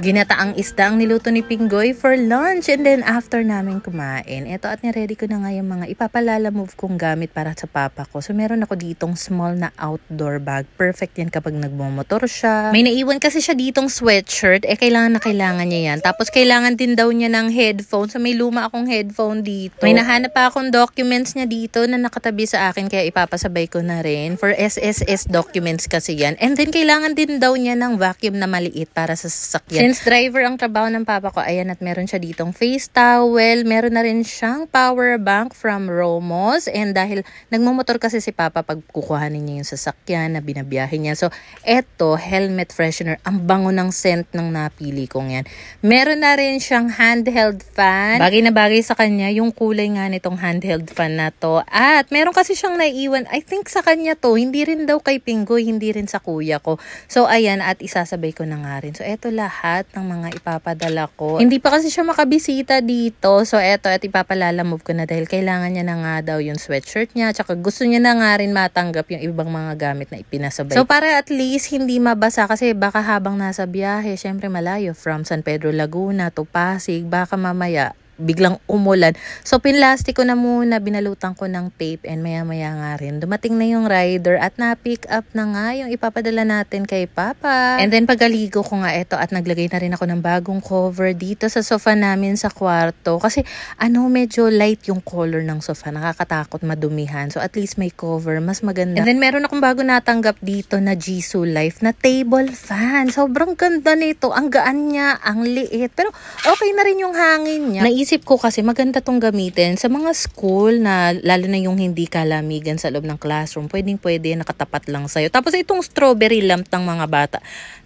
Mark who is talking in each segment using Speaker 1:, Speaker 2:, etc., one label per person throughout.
Speaker 1: Ginataang isda ang niluto ni Pinggoy for lunch, and then after namin kumain, eto at niready ko na nga yung mga ipapalala move kong gamit para sa papa ko. So meron ako ditong small na outdoor bag. Perfect yan kapag nagmumotor siya. May naiwan kasi siya ditong sweatshirt, kailangan na kailangan niya yan. Tapos kailangan din daw niya ng headphone. So may luma akong headphone dito. May nahanap pa akong documents niya dito na nakatabi sa akin, kaya ipapasabay ko na rin. For SSS documents kasi yan. And then kailangan din daw niya ng vacuum na maliit para sa sasakyan. Since driver ang trabaho ng papa ko, ayan, at meron siya ditong face towel. Meron na rin siyang power bank from Romos. And dahil nagmumotor kasi si papa pag kukuhanin niya yung sasakyan na binabiyahe niya. So eto, helmet freshener. Ang bango ng scent ng napili kong yan. Meron na rin siyang handheld fan. Bagay na bagay sa kanya yung kulay nga nitong handheld fan na to. At meron kasi siyang naiiwan, I think sa kanya to. Hindi rin daw kay Pinggoy, hindi rin sa kuya ko. So ayan, at isasabay ko na nga rin. So eto lahat ng mga ipapadala ko. Hindi pa kasi siya makabisita dito. So eto, at ipapalalamove ko na dahil kailangan niya na nga daw yung sweatshirt niya. Tsaka gusto niya na nga rin matanggap yung ibang mga gamit na ipinasabay. So para at least hindi mabasa, kasi baka habang nasa biyahe, syempre malayo from San Pedro Laguna to Pasig, baka mamaya biglang umulan. So pinlastic ko na muna, binalutan ko ng tape, and maya-maya nga rin dumating na yung rider at na-pick up na nga yung ipapadala natin kay papa. And then pagaligo ko nga ito, at naglagay na rin ako ng bagong cover dito sa sofa namin sa kwarto, kasi medyo light yung color ng sofa, nakakatakot madumihan. So at least may cover, mas maganda. And then meron akong bago natanggap dito na Jisoo Life na table fan. Sobrang ganda nito, ang gaan niya, ang liit, pero okay na rin yung hangin niya. Naisip ko kasi maganda tong gamitin sa mga school na lalo na yung hindi kalamigan sa loob ng classroom. Pwede nakatapat lang sa'yo. Tapos itong strawberry lamp ng mga bata,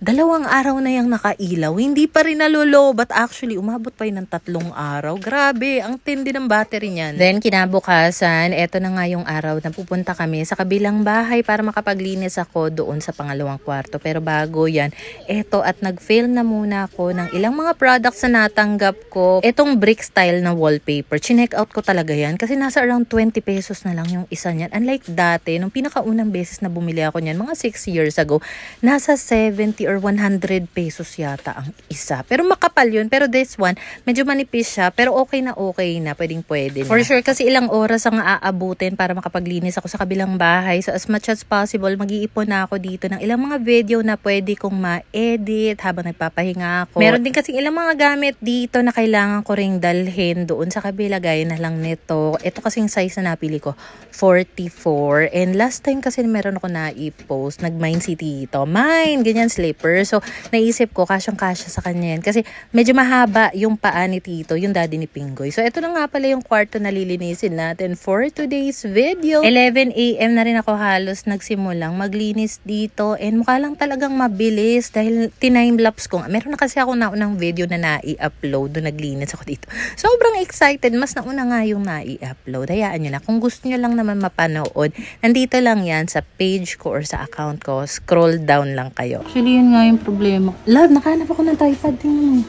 Speaker 1: 2 araw na yung nakailaw. Hindi pa rin nalolow, but actually umabot pa yun ng 3 araw. Grabe, ang tindi ng battery niyan. Then kinabukasan, eto na nga yung araw na pupunta kami sa kabilang bahay para makapaglinis ako doon sa pangalawang kwarto. Pero bago yan, eto, at nag-fail na muna ako ng ilang mga products na natanggap ko. Etong brick style na wallpaper, chinek out ko talaga yan kasi nasa around 20 pesos na lang yung isa niyan. Unlike dati, nung pinakaunang beses na bumili ako niyan, mga 6 years ago, nasa 70 or 100 pesos yata ang isa. Pero makapal yun. Pero this one, medyo manipis siya, pero okay na, pwede na. For sure, kasi ilang oras ang aabutin para makapaglinis ako sa kabilang bahay. So as much as possible, mag-iipon na ako dito ng ilang mga video na pwede kong ma-edit habang nagpapahinga ako. Meron din kasi ilang mga gamit dito na kailangan ko ring dalhin doon sa kabila, gaya na lang nito. Ito kasing size na napili ko, 44. And last time kasi meron ako na-i-post, nag-mine city ito. Ganyan slipper. So naisip ko, kasyang-kasya sa kanya yan. Kasi medyo mahaba yung paa ni Tito, yung daddy ni Pinggoy. So ito na nga pala yung kwarto na lilinisin natin for today's video. 11 AM na rin ako halos nagsimulang maglinis dito. And mukha lang talagang mabilis dahil time-lapse ko. Meron na kasi ako naunang video na na-i-upload doon naglinis ako dito. Sobrang excited. Mas nauna nga yung na-i-upload. Hayaan nyo na. Kung gusto nyo lang naman mapanood, nandito lang yan sa page ko or sa account ko. Scroll down lang kayo. Actually, yun nga yung problema. Love, nakahanap ako ng tripod din.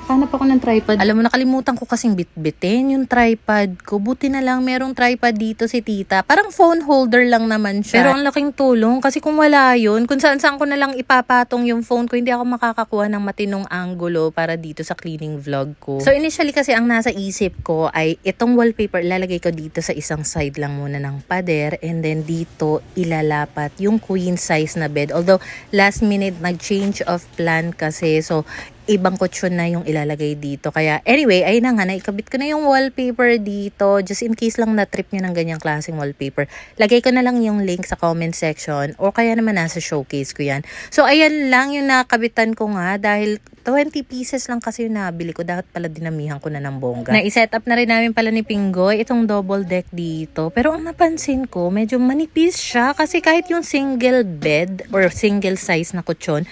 Speaker 1: Hanap ako ng tripod. Alam mo, nakalimutan ko kasing bitbitin yung tripod ko. Buti na lang merong tripod dito si tita. Parang phone holder lang naman siya. Pero ang laking tulong kasi kung wala yun, kung saan ko na lang ipapatong yung phone ko, hindi ako makakakuha ng matinong angulo para dito sa cleaning vlog ko. So initially kasi ang nasa isip ko ay itong wallpaper, ilalagay ko dito sa isang side lang muna ng pader, and then dito ilalapat yung queen size na bed. Although last minute nag-change of plan kasi, so ibang kutsyon na yung ilalagay dito. Kaya anyway, ayun na nga, naikabit ko na yung wallpaper dito. Just in case lang na-trip nyo ng ganyang klaseng wallpaper, lagay ko na lang yung link sa comment section or kaya naman nasa showcase ko yan. So ayan lang yung nakabitan ko nga, dahil 20 pieces lang kasi yung nabili ko. Dapat pala dinamihan ko na ng bongga. Na-set up na rin namin pala ni Pinggoy itong double deck dito. Pero ang napansin ko, medyo manipis siya kasi kahit yung single bed or single size na kutsyon,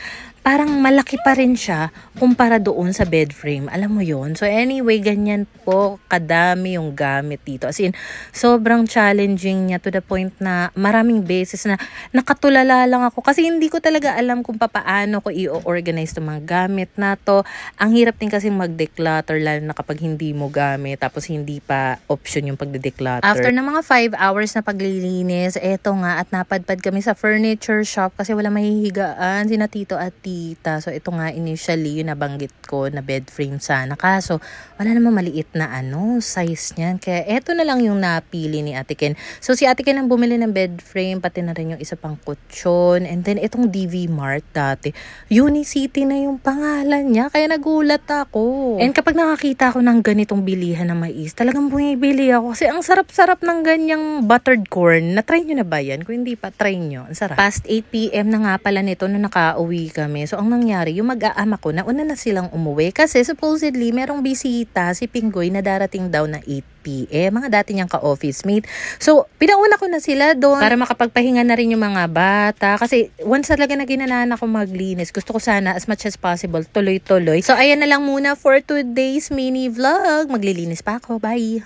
Speaker 1: parang malaki pa rin siya kumpara doon sa bed frame. Alam mo yon. So anyway, ganyan po kadami yung gamit dito. As in, sobrang challenging niya to the point na maraming beses na nakatulala lang ako. Kasi hindi ko talaga alam kung paano ko i-organize itong mga gamit na to. Ang hirap din kasi mag-declutter, lalo na kapag hindi mo gamit. Tapos hindi pa option yung pagde-declutter. After na mga 5 hours na paglilinis, eto nga, at napadpad kami sa furniture shop kasi wala mahihigaan sina Tito at Tita. bisita. So ito nga initially yung nabanggit ko na bed frame sana. Kaso wala namang maliit na size niyan. Kaya eto na lang yung napili ni Ate Ken. So si Ate Ken ang bumili ng bed frame, pati na rin yung isa pang kutsyon. And then itong DV Mart dati, Unicity na yung pangalan niya. Kaya nagulat ako. And kapag nakakita ako ng ganitong bilihan ng mais, talagang bumibili ako. Kasi ang sarap-sarap ng ganyang buttered corn. Na-try nyo na ba yan? Kung hindi pa, try nyo. Ang sarap. Past 8 p.m. na nga pala nito nung nakauwi kami. So ang nangyari, yung mag-aama ko, nauna na silang umuwi. Kasi supposedly, merong bisita si Pinggoy na darating daw na 8 p.m. Mga dati niyang ka-office mate. So, pinauna ko na sila doon para makapagpahinga na rin yung mga bata. Kasi once talaga na ginanahan ako maglinis, gusto ko sana as much as possible, tuloy-tuloy. So, ayan na lang muna for today's mini vlog. Maglilinis pa ako. Bye!